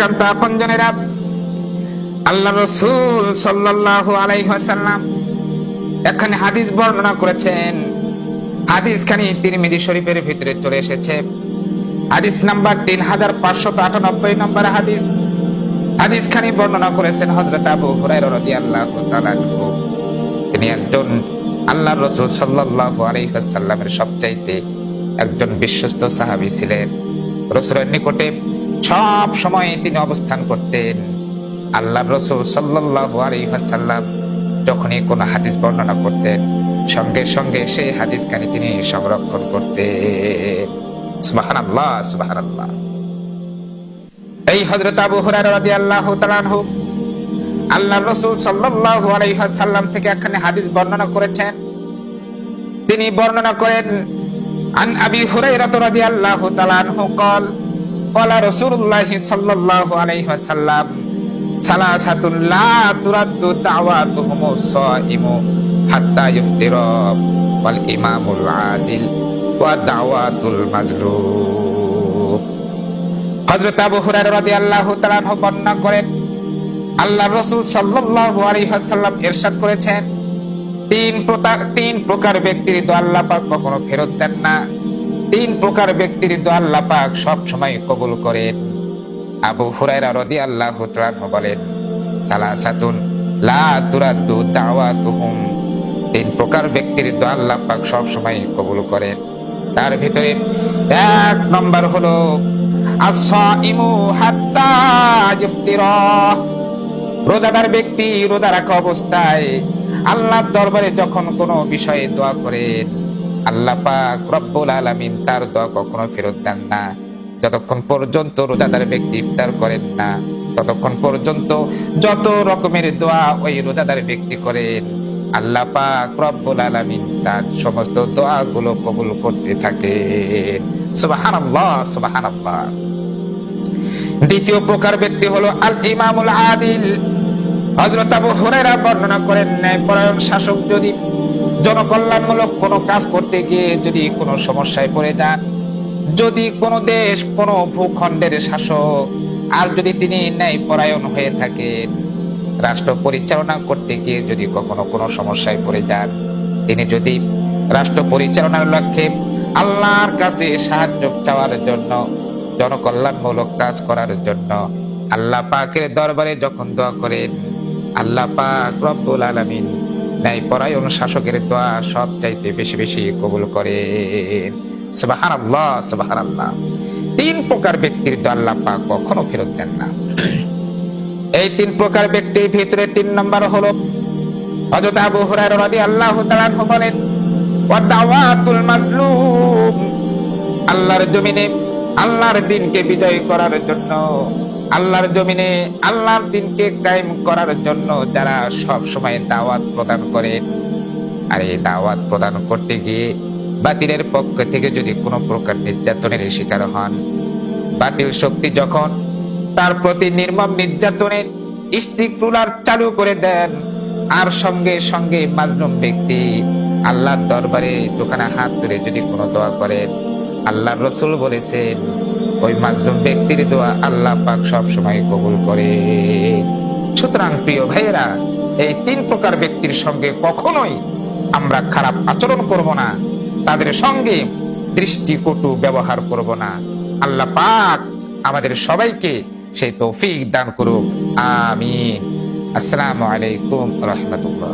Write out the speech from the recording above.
একান্ত আপনজনেরা, আল্লাহ রাসূল সাল্লাল্লাহু আলাইহি ওয়াসাল্লাম এখানে হাদিস বর্ণনা করেছেন। হাদিসখানি তিরমিজি শরীফের ভিতরে চলে এসেছে। হাদিস নাম্বার 3598 নম্বর হাদিস। হাদিসখানি বর্ণনা করেছেন হযরত আবু হুরায়রা রাদিয়াল্লাহু তাআলা আনহু। তিনি একজন আল্লাহর রাসূল সাল্লাল্লাহু আলাইহি ওয়াসাল্লামের সবচাইতে একজন বিশ্বস্ত সাহাবী ছিলেন। রাসূলের নিকটে সব সময় তিনি অবস্থান করতেন। আল্লাহর রাসূল সাল্লাল্লাহু আলাইহি ওয়াসাল্লাম যখনই কোনো হাদিস বর্ণনা করতেন, সঙ্গে সঙ্গে সেই হাদিসখানি তিনি সংরক্ষণ করতেন। সুবহানাল্লাহ, সুবহানাল্লাহ। এই হযরত আবু হুরায়রা রাদিয়াল্লাহু তাআলা আনহু আল্লাহর রাসূল সাল্লাল্লাহু আলাইহি ওয়াসাল্লাম থেকে এখানে হাদিস বর্ণনা করেছেন। তিনি বর্ণনা করেন, আন আবি হুরায়রা রাদিয়াল্লাহু তাআলা আনহু قال قال رسول الله صلى الله عليه وسلم ثلاثة لا ترد دعواتهم الصائم حتى يفطر والإمام العادل ودعوات المظلوم। হযরত আবু হুরায়রা রাদিয়াল্লাহু তাআলা আনহু বর্ণনা করেন, আল্লাহর রাসূল সাল্লাল্লাহু আলাইহি ওয়াসাল্লাম ইরশাদ করেছেন, তিন প্রকার ব্যক্তির দোয়া আল্লাহ পাক কখনো ফেরত দেন না। তিন প্রকার ব্যক্তির দোয়া আল্লাহ পাক সব সময় কবুল করেন। আবু হুরায়রা রাদিয়াল্লাহু তাআলা আনহু বলেন, সালাসাতুন লা তুরাদ্দু দাওয়াতুহুম। তিন প্রকার ব্যক্তির দোয়া আল্লাহ পাক সব সময় কবুল করেন। তার ভিতরে এক নম্বর হলো আস-সাইমু হাত্তা ইফতিরা। রোজাদার ব্যক্তি রোজা রাখা অবস্থায় আল্লাহর দরবারে যখন কোনো বিষয়ে দোয়া করেন, আল্লাহ পাক রব্বুল আলামিন তার দোয়া কখনো ফেরত দেন না। যতক্ষণ পর্যন্ত রোজাদার ব্যক্তি ইফতার করেন না, ততক্ষণ পর্যন্ত যত রকমের দোয়া ওই রোজাদার ব্যক্তি করেন, আল্লাহ পাক রব্বুল আলামিন তার সমস্ত দোয়াগুলো কবুল করতে থাকেন। সুবহানাল্লাহ, সুবহানাল্লাহ। দ্বিতীয় প্রকার ব্যক্তি হলো আল ইমামুল আদিল। হযরত আবু হুরায়রা বর্ণনা করেন, ন্যায়পরায়ণ শাসক যদি জনকল্যাণমূলক কোনো কাজ করতে গিয়ে যদি কোনো সমস্যায় পড়ে যান, যদি কোনো দেশ কোনো ভূখণ্ডের শাসক আর যদি তিনি ন্যায়পরায়ণ হয়ে থাকেন, রাষ্ট্র পরিচালনা করতে গিয়ে যদি কখনো কোনো সমস্যায় পড়ে যান, তিনি যদি রাষ্ট্র পরিচালনার লক্ষ্যে আল্লাহর কাছে সাহায্য চাওয়ার জন্য, জনকল্যাণমূলক কাজ করার জন্য আল্লাহ পাকের দরবারে যখন দোয়া করেন, আল্লাহ পাক রব্বুল আলামিন ন্যায়পরায়ণ শাসকের দোয়া সব চাইতে বেশি বেশি কবুল করেন। সুবহানাল্লাহ, সুবহানাল্লাহ। তিন প্রকার ব্যক্তির দোয়া আল্লাহ পাক কখনো ফেরত দেন না। এই তিন প্রকার ব্যক্তির ভিতরে তিন নম্বর হলো হযরত আবু হুরায়রা রাদিয়াল্লাহু তাআলা আনহু বলেন, ওয়া দাওয়াতুল মাজলুম। আল্লাহর জমিনে আল্লাহর দ্বীনকে বিজয় করার জন্য, আল্লাহর জমিনে আল্লাহর দ্বীনকে কায়েম করার জন্য যারা সব সময় দাওয়াত প্রদান করেন, আর এই দাওয়াত প্রদান করতে গিয়ে বাতিলের পক্ষ থেকে যদি কোনো প্রকার নির্যাতনের শিকার হন, বাতিল শক্তি যখন তার প্রতি নির্মম নির্যাতনের স্টিক রুলার চালু করে দেন, আর সঙ্গে সঙ্গে মাজলুম ব্যক্তি আল্লাহর দরবারে দুখানা হাত তুলে যদি কোনো দোয়া করেন, আল্লাহর রাসূল বলেছেন ওই মাজলুম ব্যক্তির দোয়া আল্লাহ পাক সব সময় কবুল করে। সুতরাং প্রিয় ভাইয়েরা, এই তিন প্রকার ব্যক্তির সঙ্গে কখনোই আমরা খারাপ আচরণ করব না, তাদের সঙ্গে দৃষ্টিকটু ব্যবহার করব না। আল্লাহ পাক আমাদের সবাইকে সেই তৌফিক দান করুক। আমিন। আসসালামু আলাইকুম রাহমাতুল্লাহ।